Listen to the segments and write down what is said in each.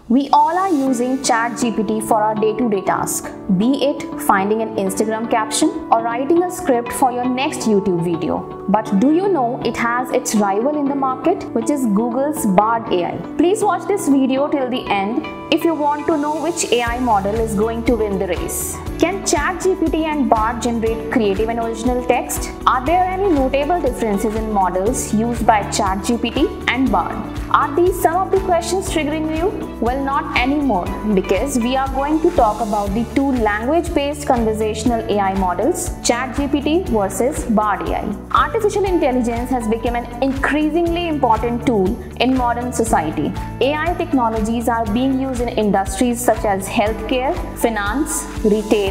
We all are using ChatGPT for our day-to-day task, be it finding an Instagram caption or writing a script for your next YouTube video. But do you know it has its rival in the market, which is Google's Bard AI? Please watch this video till the end if you want to know which AI model is going to win the race. Can ChatGPT and Bard generate creative and original text? Are there any notable differences in models used by ChatGPT and Bard? Are these some of the questions triggering you? Well, not anymore, because we are going to talk about the two language-based conversational AI models, ChatGPT versus Bard AI. Artificial intelligence has become an increasingly important tool in modern society. AI technologies are being used in industries such as healthcare, finance, retail,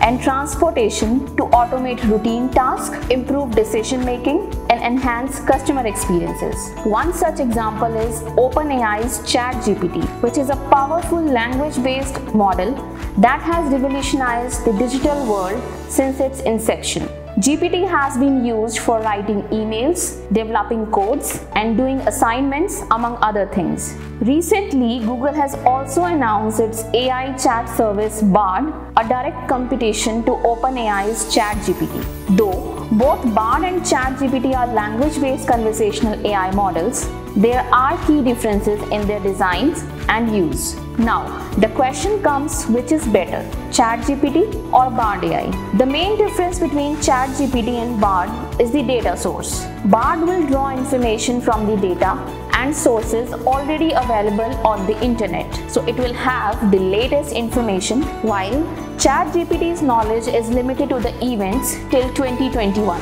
and transportation to automate routine tasks, improve decision-making, and enhance customer experiences. One such example is OpenAI's ChatGPT, which is a powerful language-based model that has revolutionized the digital world since its inception. GPT has been used for writing emails, developing codes, and doing assignments, among other things. Recently, Google has also announced its AI chat service Bard, a direct competition to OpenAI's ChatGPT. Though both Bard and ChatGPT are language-based conversational AI models, there are key differences in their designs and use. Now, the question comes, which is better, ChatGPT or Bard AI? The main difference between ChatGPT and Bard is the data source. Bard will draw information from the data and sources already available on the internet, so it will have the latest information, while ChatGPT's knowledge is limited to the events till 2021.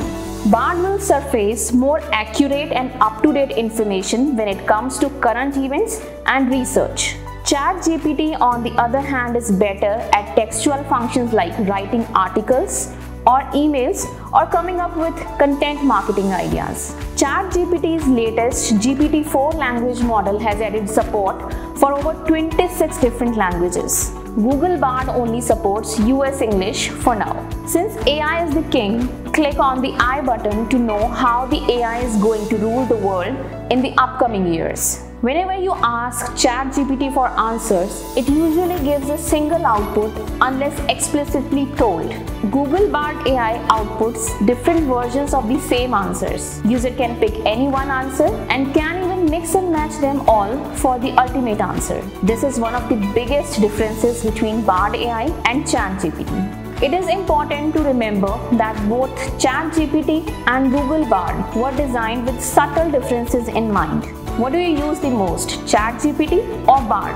Bard will surface more accurate and up-to-date information when it comes to current events and research. ChatGPT, on the other hand, is better at textual functions like writing articles or emails or coming up with content marketing ideas. ChatGPT's latest GPT-4 language model has added support for over 26 different languages. Google Bard only supports US English for now. Since AI is the king, click on the I button to know how the AI is going to rule the world in the upcoming years. Whenever you ask ChatGPT for answers, it usually gives a single output unless explicitly told. Google Bard AI outputs different versions of the same answers. User can pick any one answer and can even mix and match them all for the ultimate answer. This is one of the biggest differences between Bard AI and ChatGPT. It is important to remember that both ChatGPT and Google Bard were designed with subtle differences in mind. What do you use the most, ChatGPT or Bard?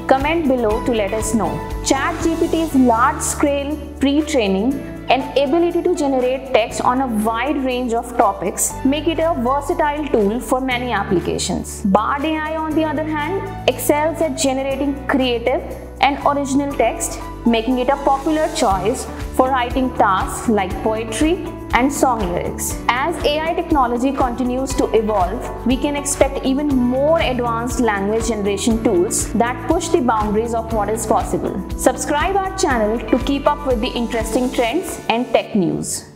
Comment below to let us know. ChatGPT's large-scale pre-training and ability to generate text on a wide range of topics make it a versatile tool for many applications. Bard AI, on the other hand, excels at generating creative and original text, making it a popular choice for writing tasks like poetry and song lyrics. As AI technology continues to evolve, we can expect even more advanced language generation tools that push the boundaries of what is possible. Subscribe our channel to keep up with the interesting trends and tech news.